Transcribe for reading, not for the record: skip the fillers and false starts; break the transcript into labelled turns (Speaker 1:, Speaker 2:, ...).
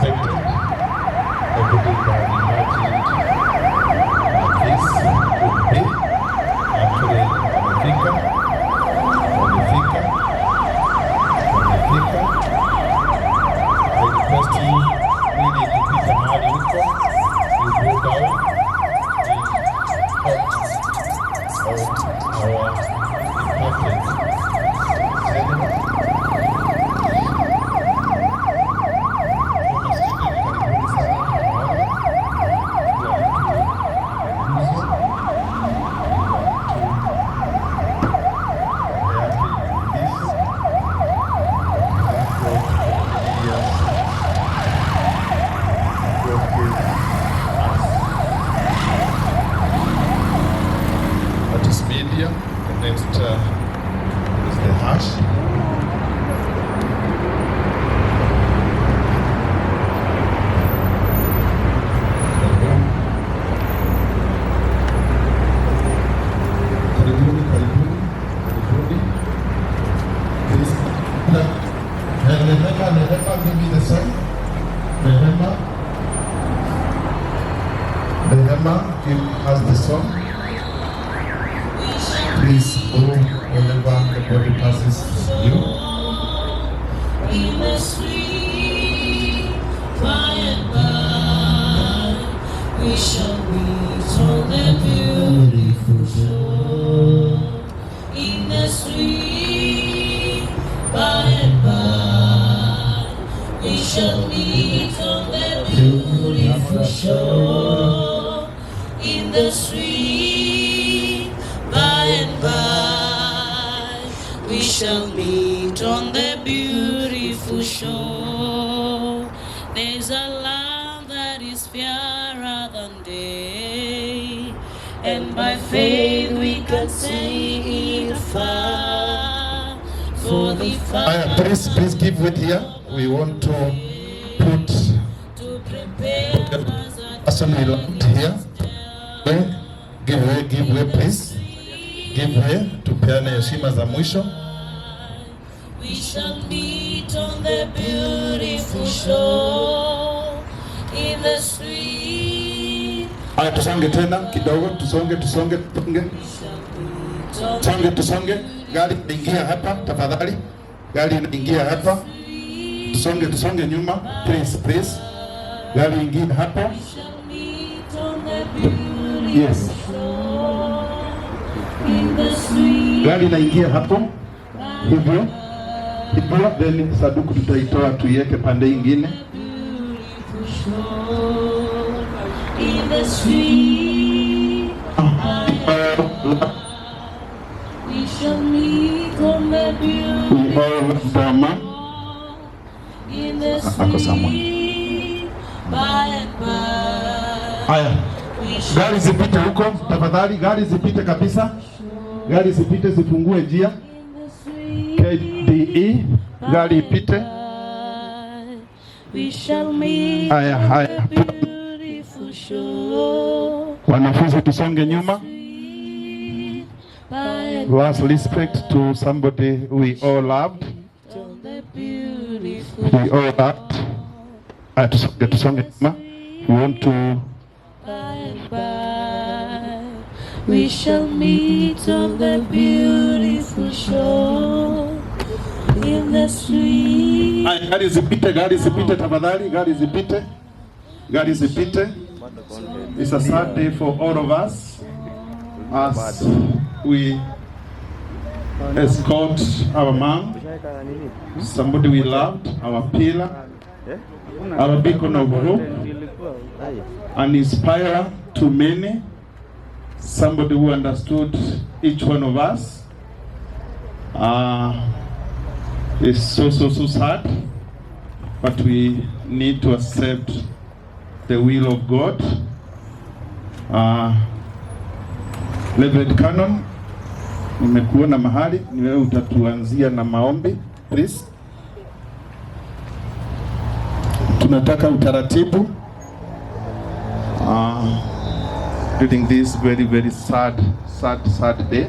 Speaker 1: expected. Nobody can imagine this would be. Actually, wamefika. I request you really kupita mahali huko, you go down in front of our department. Media. The next is the hash. Karibuni. Please. Remember, give me the song. Remember, give us the song. Please go whenever the body passes you.
Speaker 2: In the street, by and by, we shall meet on the beautiful shore. In the street, by and by, we shall meet on the beautiful shore. In the street, by and by, we shall meet on the beautiful shore. There's a land that is fairer than day, and by faith we can see it far. For the far.
Speaker 1: Please give it here. We want to put
Speaker 2: to prepare
Speaker 1: the person we loved here. Give way, please. Give way, tupeane heshima za mwisho.
Speaker 2: We shall meet on the beautiful shore in the street.
Speaker 1: Haya, tusonge tena kidogo, tusonge. Tusonge. Gari inaingia hapa tafadhali. Gari inaingia hapa. Tusonge nyuma, please. Gari ingia hapa. Yes. Gari inaingia hapo hivyo, then saduku tutaitoa tuiweke pande ingine. Ako sawa. Haya, gari zipite huko tafadhali, gari zipite kabisa. Gari zipite, zifungue njia. KDE, gari ipite. Haya. Wanafunzi tusonge nyuma. Last respect to somebody we all loved. Tusonge nyuma. We want to
Speaker 2: we shall meet on the beautiful shore in the street.
Speaker 1: Gari zipite tafadhali, gari zipite. It's a sad day for all of us as we escort our mom, somebody we loved, our pillar, our beacon of hope, an inspirer to many. Somebody who understood each one of us. It's so sad, but we need to accept the will of God. Reverend Canon, nimekuona mahali, ni wewe utatuanzia na maombi, please. Tunataka utaratibu during this very sad day.